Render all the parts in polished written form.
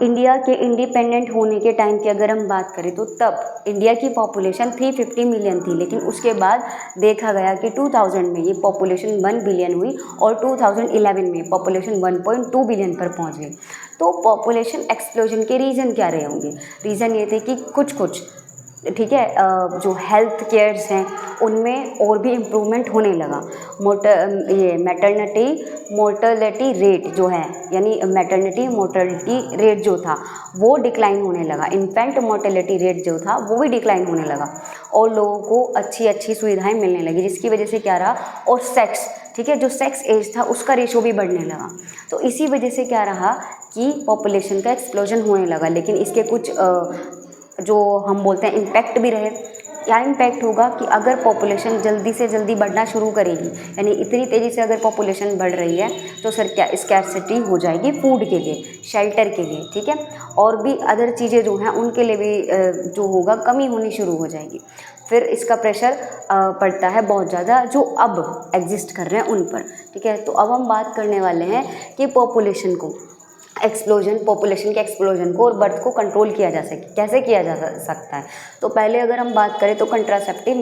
India के independent होने के टाइम की अगर हम बात करें तो तब इंडिया की पॉपुलेशन 350 मिलियन थी, लेकिन उसके बाद देखा गया कि 2000 में ये पॉपुलेशन 1 बिलियन हुई और 2011 में पॉपुलेशन 1.2 बिलियन पर पहुंच गई। तो पॉपुलेशन एक्सप्लोजन के रीज़न क्या रहे होंगे? रीज़न ये थे कि कुछ ठीक है, जो हेल्थ केयर्स हैं उनमें और भी इम्प्रूवमेंट होने लगा। ये मैटरनिटी मोर्टेलिटी रेट जो है, यानी मैटरनिटी मोर्टेलिटी रेट जो था वो डिक्लाइन होने लगा। इन्फेंट मोर्टेलिटी रेट जो था वो भी डिक्लाइन होने लगा और लोगों को अच्छी अच्छी सुविधाएं मिलने लगी, जिसकी वजह से क्या रहा, और सेक्स, ठीक है, जो सेक्स एज था उसका रेशो भी बढ़ने लगा। तो इसी वजह से क्या रहा कि पॉपुलेशन का एक्सप्लोजन होने लगा। लेकिन इसके कुछ जो हम बोलते हैं इम्पैक्ट भी रहे। क्या इम्पैक्ट होगा कि अगर पॉपुलेशन जल्दी से जल्दी बढ़ना शुरू करेगी, यानी इतनी तेज़ी से अगर पॉपुलेशन बढ़ रही है तो सर क्या स्कैर्सिटी हो जाएगी फूड के लिए, शेल्टर के लिए, ठीक है, और भी अदर चीज़ें जो हैं उनके लिए भी जो होगा कमी होनी शुरू हो जाएगी। फिर इसका प्रेशर पड़ता है बहुत ज़्यादा जो अब एग्जिस्ट कर रहे हैं उन पर, ठीक है। तो अब हम बात करने वाले हैं कि पॉपुलेशन के एक्सप्लोजन को और बर्थ को कंट्रोल किया जा सके, कैसे किया जा सकता है। तो पहले अगर हम बात करें तो कंट्रासेप्टिव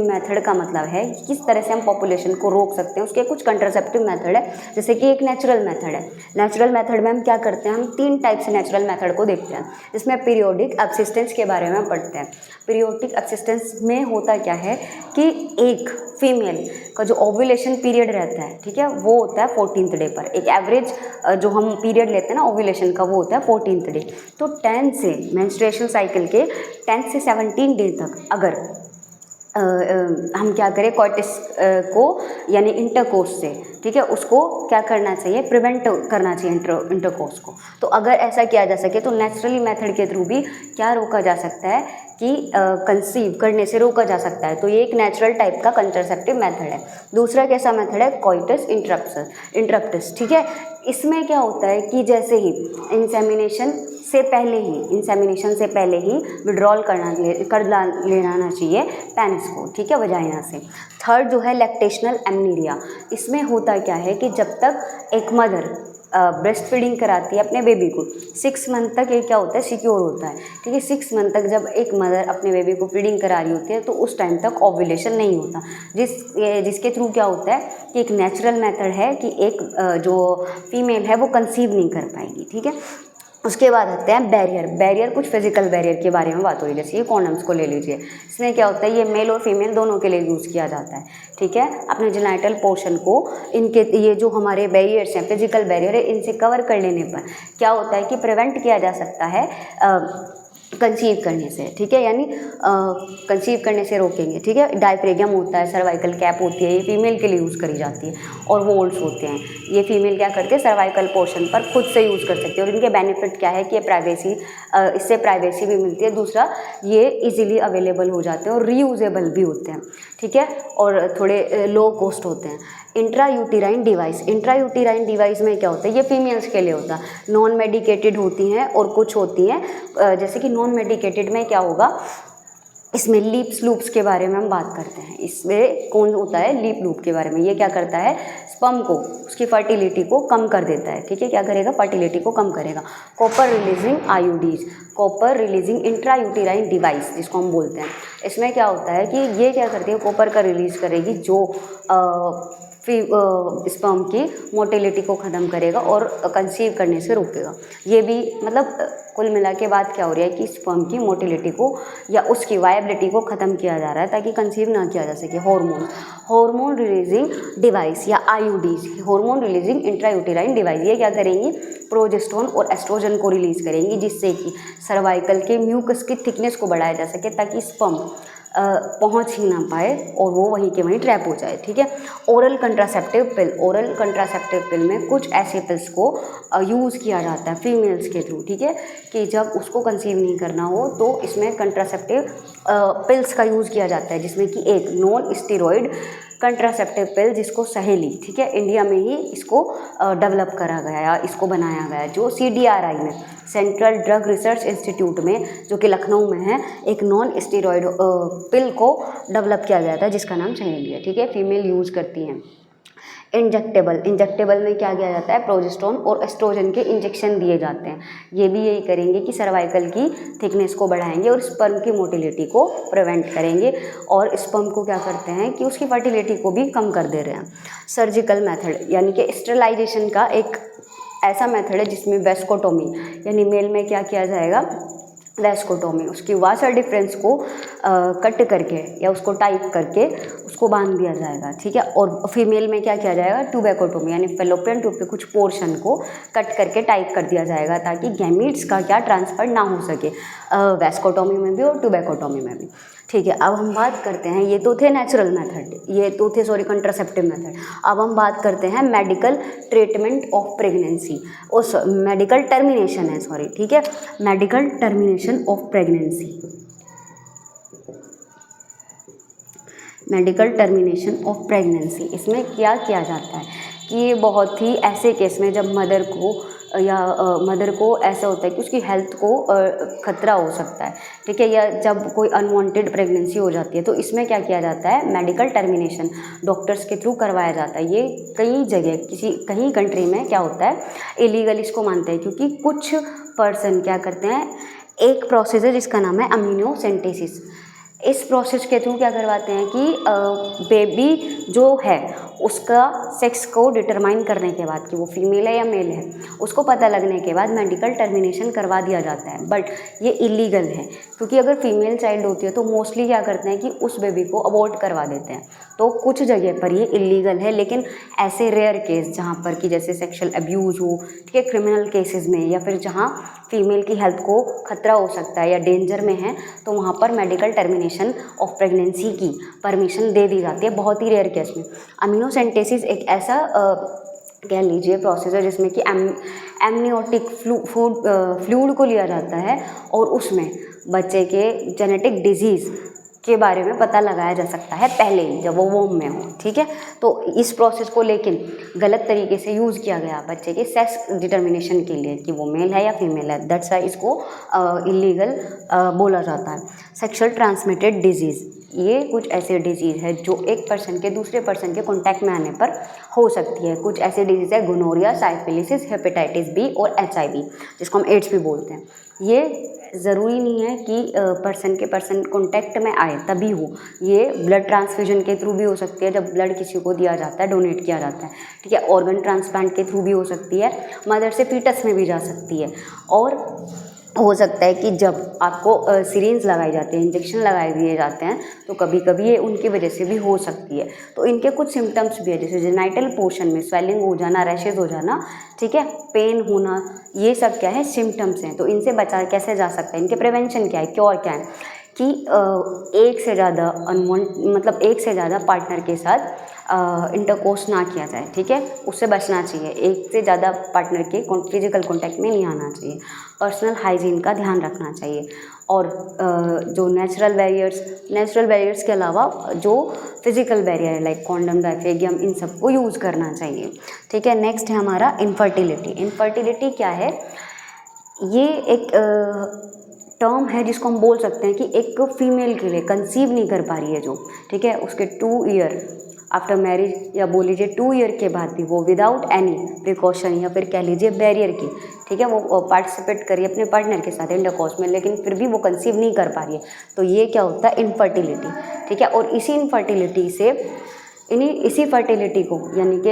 मेथड का मतलब है कि किस तरह से हम पॉपुलेशन को रोक सकते हैं। उसके कुछ कंट्रासेप्टिव मेथड है, जैसे कि एक नेचुरल मेथड है। नेचुरल मेथड में हम क्या करते हैं, हम 3 टाइप से नेचुरल मेथड को देखते हैं, जिसमें पीरियोडिक अब्सिस्टेंस के बारे में हम पढ़ते हैं। पीरियोडिक अब्सिस्टेंस में होता क्या है कि एक फीमेल का जो ओव्यूलेशन पीरियड रहता है, ठीक है, वो होता है 14th डे पर। एक एवरेज जो हम पीरियड लेते हैं ना ओव्यूलेशन का, वो होता है 14th डे। तो 10 से मेंस्ट्रुएशन साइकिल के 10 से 17 डे तक अगर हम क्या करें, कॉइटिस को यानी इंटरकोर्स से, ठीक है, उसको क्या करना चाहिए, प्रिवेंट करना चाहिए इंटरकोर्स को। तो अगर ऐसा किया जा सके तो नेचुरली मेथड के थ्रू भी क्या रोका जा सकता है कि कंसीव करने से रोका जा सकता है। तो ये एक नेचुरल टाइप का कंट्रासेप्टिव मेथड है। दूसरा कैसा मेथड है, कॉइटस इंटरप्टस, ठीक है। इसमें क्या होता है कि जैसे ही इंसेमिनेशन से पहले ही विड्रॉल कर लेना चाहिए पेनिस को, ठीक है, वजाइना से। थर्ड जो है लैक्टेशनल एमनीरिया। इसमें होता क्या है कि जब तक एक मदर ब्रेस्ट फीडिंग कराती है अपने बेबी को, 6 मंथ तक ये क्या होता है, सिक्योर होता है, ठीक है। 6 मंथ तक जब एक मदर अपने बेबी को फीडिंग करा रही होती है तो उस टाइम तक ओव्यूलेशन नहीं होता, जिसके थ्रू क्या होता है कि एक नेचुरल मेथड है कि एक जो फीमेल है वो कंसीव नहीं कर पाएगी, ठीक है। उसके बाद आते हैं बैरियर, कुछ फिजिकल बैरियर के बारे में बात हो रही है, जैसे ये कॉन्डम्स को ले लीजिए। इसमें क्या होता है, ये मेल और फीमेल दोनों के लिए यूज़ किया जाता है, ठीक है। अपने जेनिटल पोर्शन को इनके ये जो हमारे बैरियर्स हैं, फिजिकल बैरियर है, इनसे कवर कर लेने पर क्या होता है कि प्रिवेंट किया जा सकता है कंसीव करने से, ठीक है, यानी कंसीव करने से रोकेंगे, ठीक है। डायफ्रेगम होता है, सर्वाइकल कैप होती है, ये फीमेल के लिए यूज़ करी जाती है, और वोल्स होते हैं, ये फीमेल क्या करती है सर्वाइकल पोर्शन पर खुद से यूज़ कर सकती है। और इनके बेनिफिट क्या है कि ये इससे प्राइवेसी भी मिलती है। दूसरा, ये इजीली अवेलेबल हो जाते हैं और रीयूजेबल भी होते हैं, ठीक है, और थोड़े लो कॉस्ट होते हैं। इंट्रायूटेराइन डिवाइस में क्या होता है, ये फीमेल्स के लिए होता है, नॉन मेडिकेटेड होती हैं और कुछ होती हैं जैसे कि नॉन मेडिकेटेड में क्या होगा, इसमें लीप्स लूप्स के बारे में हम बात करते हैं। इसमें कौन होता है, लीप लूप के बारे में। ये क्या करता है, स्पर्म को, उसकी फर्टिलिटी को कम कर देता है, ठीक है, क्या करेगा, फर्टिलिटी को कम करेगा। कॉपर रिलीजिंग इंट्रायूटेराइन डिवाइस जिसको हम बोलते हैं, इसमें क्या होता है कि ये क्या करती है, कॉपर का रिलीज करेगी जो स्पर्म की मोटिलिटी को ख़त्म करेगा और कंसीव करने से रोकेगा। ये भी मतलब कुल मिला के बात क्या हो रही है कि स्पर्म की मोटिलिटी को या उसकी वायबिलिटी को ख़त्म किया जा रहा है ताकि कंसीव ना किया जा सके। हार्मोन रिलीजिंग डिवाइस या IUDs, hormone releasing intrauterine device, ये क्या करेंगी, प्रोजेस्टेरोन और एस्ट्रोजन को रिलीज़ करेंगी, जिससे कि सर्वाइकल के म्यूकस की थिकनेस को बढ़ाया जा सके ताकि स्पर्म पहुंच ही ना पाए और वो वहीं के वहीं ट्रैप हो जाए, ठीक है। ओरल कंट्रासेप्टिव पिल में कुछ ऐसे पिल्स को यूज़ किया जाता है फीमेल्स के थ्रू, ठीक है, कि जब उसको कंसीव नहीं करना हो तो इसमें कंट्रासेप्टिव पिल्स का यूज़ किया जाता है, जिसमें कि एक नॉन स्टेरॉइड कंट्रासेप्टिव पिल जिसको सहेली, ठीक है, इंडिया में ही इसको डेवलप करा गया, इसको बनाया गया, जो CDRI में, सेंट्रल ड्रग रिसर्च इंस्टीट्यूट में, जो कि लखनऊ में है, एक नॉन स्टेरॉइड पिल को डेवलप किया गया था जिसका नाम सहेली है, ठीक है, फीमेल यूज़ करती हैं। इंजेक्टेबल में क्या किया जाता है, प्रोजेस्टेरोन और एस्ट्रोजन के इंजेक्शन दिए जाते हैं। ये भी यही करेंगे कि सर्वाइकल की थिकनेस को बढ़ाएंगे और स्पर्म की मोटिलिटी को प्रिवेंट करेंगे, और स्पर्म को क्या करते हैं कि उसकी फर्टिलिटी को भी कम कर दे रहे हैं। सर्जिकल मेथड यानी कि स्टेरिलाइजेशन का एक ऐसा मेथड है जिसमें वेस्कोटोमी यानी मेल में क्या किया जाएगा, वेस्कोटोमी, उसकी वासर डिफरेंस को कट करके या उसको टाइप करके उसको बांध दिया जाएगा, ठीक है। और फीमेल में क्या किया जाएगा, ट्यूबेकोटोमी यानी फेलोपियन ट्यूब के कुछ पोर्शन को कट करके टाइप कर दिया जाएगा ताकि गैमीट्स का क्या ट्रांसफर ना हो सके, वेस्कोटोमी में भी और ट्यूबेकोटोमी में भी, ठीक है। अब हम बात करते हैं, ये तो थे नेचुरल मेथड, ये तो थे कंट्रासेप्टिव मेथड। अब हम बात करते हैं मेडिकल ट्रीटमेंट ऑफ प्रेगनेंसी, उस मेडिकल टर्मिनेशन है, सॉरी, ठीक है, medical termination of pregnancy, medical termination of pregnancy. इसमें क्या किया जाता है कि ये बहुत ही ऐसे केस में जब मदर को ऐसा होता है कि उसकी हेल्थ को खतरा हो सकता है, ठीक है, या जब कोई अनवांटेड प्रेगनेंसी हो जाती है, तो इसमें क्या किया जाता है, मेडिकल टर्मिनेशन डॉक्टर्स के थ्रू करवाया जाता है। ये कई जगह कहीं कंट्री में क्या होता है, इलीगल इसको मानते हैं, क्योंकि कुछ पर्सन क्या करते हैं, एक प्रोसेस है जिसका नाम है अमीनोसेंटेसिस। इस प्रोसेस के थ्रू क्या करवाते हैं कि बेबी जो है उसका सेक्स को डिटरमाइन करने के बाद कि वो फीमेल है या मेल है, उसको पता लगने के बाद मेडिकल टर्मिनेशन करवा दिया जाता है। बट ये इलीगल है, क्योंकि अगर फीमेल चाइल्ड होती है तो मोस्टली क्या करते हैं कि उस बेबी को अबॉर्ट करवा देते हैं। तो कुछ जगह पर ये इलीगल है, लेकिन ऐसे रेयर केस जहाँ पर कि जैसे सेक्शुअल अब्यूज़ हो, ठीक है, क्रिमिनल केसेस में, या फिर जहाँ फीमेल की हेल्थ को खतरा हो सकता है या डेंजर में है, तो वहाँ पर मेडिकल टर्मिनेशन ऑफ प्रेगनेंसी की परमिशन दे दी जाती है, बहुत ही रेयर केस में। अमीनोसेंटेसिस एक ऐसा कह लीजिए प्रोसेस है जिसमें कि एमनियोटिक फ्लूइड को लिया जाता है और उसमें बच्चे के जेनेटिक डिजीज़ के बारे में पता लगाया जा सकता है पहले ही, जब वो वोम में हो, ठीक है। तो इस प्रोसेस को लेकिन गलत तरीके से यूज़ किया गया बच्चे के सेक्स डिटर्मिनेशन के लिए कि वो मेल है या फीमेल है, दैट्स वाई इसको इलीगल बोला जाता है। सेक्सुअल ट्रांसमिटेड डिजीज़, ये कुछ ऐसे डिजीज़ है जो एक पर्सन के दूसरे पर्सन के कांटेक्ट में आने पर हो सकती है। कुछ ऐसे डिजीज़ है, गोनोरिया, साइफिलिसिस, हेपेटाइटिस बी और HIV, जिसको हम एड्स भी बोलते हैं। ये ज़रूरी नहीं है कि पर्सन के पर्सन कांटेक्ट में आए तभी हो, ये ब्लड ट्रांसफ्यूजन के थ्रू भी हो सकती है, जब ब्लड किसी को दिया जाता है, डोनेट किया जाता है, ठीक है। ऑर्गन ट्रांसप्लांट के थ्रू भी हो सकती है, मदर से फीटस में भी जा सकती है, और हो सकता है कि जब आपको सिरिंज लगाई जाती है, इंजेक्शन लगाए दिए जाते हैं, तो कभी कभी ये उनकी वजह से भी हो सकती है। तो इनके कुछ सिम्टम्स भी है, जैसे जेनाइटल पोर्शन में स्वेलिंग हो जाना, रैशेज हो जाना, ठीक है, पेन होना, ये सब क्या है, सिम्टम्स हैं। तो इनसे बचा कैसे जा सकता है, इनके प्रिवेंशन क्या है, क्योर क्या है कि एक से ज़्यादा पार्टनर के साथ इंटरकोर्स ना किया जाए, ठीक है, उससे बचना चाहिए। एक से ज़्यादा पार्टनर के फिजिकल कांटेक्ट में नहीं आना चाहिए। पर्सनल हाइजीन का ध्यान रखना चाहिए, और जो नेचुरल बैरियर्स के अलावा जो फिजिकल बैरियर है लाइक कॉन्डम, डायफ्रेगियम, इन सब को यूज़ करना चाहिए, ठीक है। नेक्स्ट है हमारा इनफर्टिलिटी। इनफर्टिलिटी क्या है, ये एक टर्म है जिसको हम बोल सकते हैं कि एक फीमेल के लिए कंसीव नहीं कर पा रही है जो, ठीक है, उसके 2 ईयर आफ्टर मैरिज, या बोल लीजिए 2 ईयर के बाद भी वो विदाउट एनी प्रिकॉशन या फिर कह लीजिए बैरियर की, ठीक है, वो पार्टिसिपेट करिए अपने पार्टनर के साथ इंटरकोर्स में, लेकिन फिर भी वो कंसीव नहीं कर पा रही है, तो ये क्या होता है, इनफर्टिलिटी, ठीक है। और इसी फर्टिलिटी को यानी कि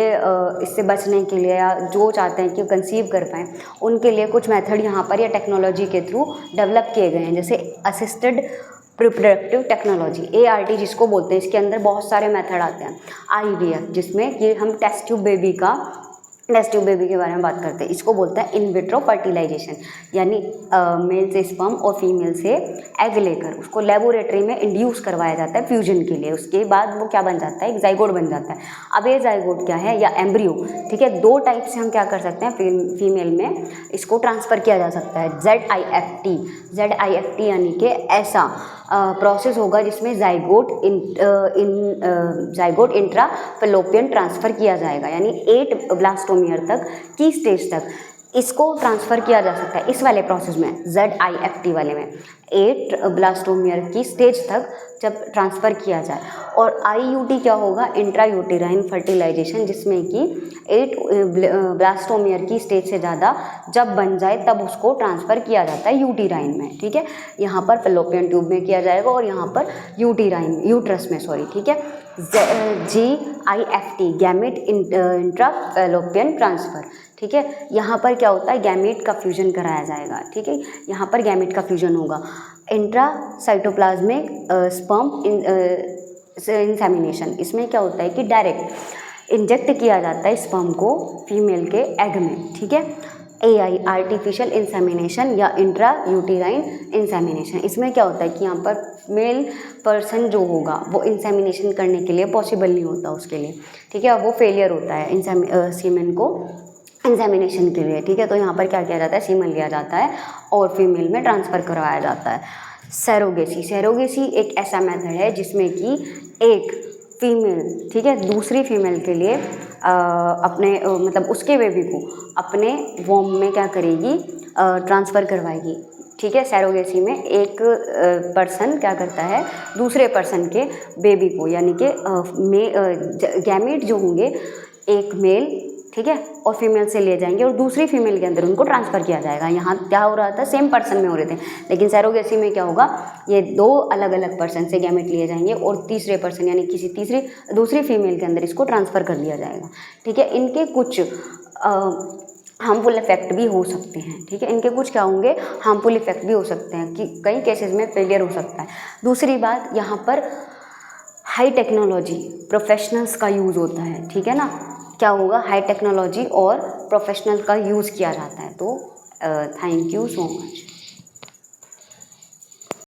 इससे बचने के लिए, या जो चाहते हैं कि कंसीव कर पाएँ, उनके लिए कुछ मेथड यहाँ पर या टेक्नोलॉजी के थ्रू डेवलप किए गए हैं, जैसे असिस्टेड रिप्रोडक्टिव टेक्नोलॉजी, ART जिसको बोलते हैं। इसके अंदर बहुत सारे मेथड आते हैं। IVF, जिसमें कि हम टेस्ट ट्यूब बेबी के बारे में बात करते हैं, इसको बोलते हैं इन विट्रो फर्टिलाइजेशन, यानी मेल से स्पर्म और फीमेल से एग लेकर उसको लेबोरेटरी में इंड्यूस करवाया जाता है फ्यूजन के लिए। उसके बाद वो क्या बन जाता है, एक जाइगोट बन जाता है। अब ये जाइगोट क्या है, या एम्ब्रियो, ठीक है, 2 टाइप से हम क्या कर सकते हैं, फीमेल में इसको ट्रांसफ़र किया जा सकता है। ZIFT यानी कि ऐसा प्रोसेस होगा जिसमें जाइगोट इंट्रा फेलोपियन ट्रांसफ़र किया जाएगा, यानी 8 ब्लास्टोमियर तक की स्टेज तक इसको ट्रांसफ़र किया जा सकता है इस वाले प्रोसेस में, ZIFT वाले में 8 ब्लास्टोमियर की स्टेज तक जब ट्रांसफ़र किया जाए। और IUT क्या होगा, इंट्रा यूटेराइन फर्टिलाइजेशन, जिसमें कि 8 ब्लास्टोमियर की स्टेज से ज़्यादा जब बन जाए तब उसको ट्रांसफ़र किया जाता है यूटेराइन में, ठीक है। यहाँ पर फैलोपियन ट्यूब में किया जाएगा और यहाँ पर यूट्रस में, सॉरी, ठीक है। GIFT gamete intra fallopian transfer, ठीक है। यहाँ पर क्या होता है, गैमेट का फ्यूजन कराया जाएगा, ठीक है। यहाँ पर गैमेट का फ्यूजन होगा। इंट्रा साइटोप्लाज्मिक स्पर्म इंसेमिनेशन, इसमें क्या होता है कि डायरेक्ट इंजेक्ट किया जाता है स्पर्म को फीमेल के एग में, ठीक है। AI आर्टिफिशियल इंसेमिनेशन या इंट्रा यूटेराइन इंसेमिनेशन, इसमें क्या होता है कि यहाँ पर मेल पर्सन जो होगा वो इंसेमिनेशन करने के लिए पॉसिबल नहीं होता उसके लिए, ठीक है। वो फेलियर होता है सीमेन को इंसेमिनेशन के लिए, ठीक है। तो यहाँ पर क्या किया जाता है, सीमन लिया जाता है और फीमेल में ट्रांसफ़र करवाया जाता है। सैरोगेसी एक ऐसा मेथड है जिसमें कि एक फीमेल, ठीक है, दूसरी फीमेल के लिए अपने मतलब उसके बेबी को अपने वॉम में क्या करेगी, ट्रांसफ़र करवाएगी, ठीक है। सैरोगेसी में एक पर्सन क्या करता है, दूसरे पर्सन के बेबी को, यानी कि गैमेट जो होंगे एक मेल, ठीक है, और फीमेल से ले जाएंगे और दूसरी फीमेल के अंदर उनको ट्रांसफ़र किया जाएगा। यहाँ क्या हो रहा था, सेम पर्सन में हो रहे थे, लेकिन सैरोगेसी में क्या होगा, ये 2 अलग अलग पर्सन से गैमेट लिए जाएंगे और तीसरे पर्सन यानी किसी दूसरी फीमेल के अंदर इसको ट्रांसफ़र कर दिया जाएगा, ठीक है। इनके कुछ हार्मफुल इफेक्ट भी हो सकते हैं, ठीक है। इनके कुछ क्या होंगे, हार्मफुल इफेक्ट भी हो सकते हैं कि कई केसेस में फेलियर हो सकता है। दूसरी बात, यहाँ पर हाई टेक्नोलॉजी प्रोफेशनल्स का यूज़ होता है, ठीक है ना। क्या होगा, हाई टेक्नोलॉजी और प्रोफेशनल का यूज़ किया जाता है। तो थैंक यू सो मच।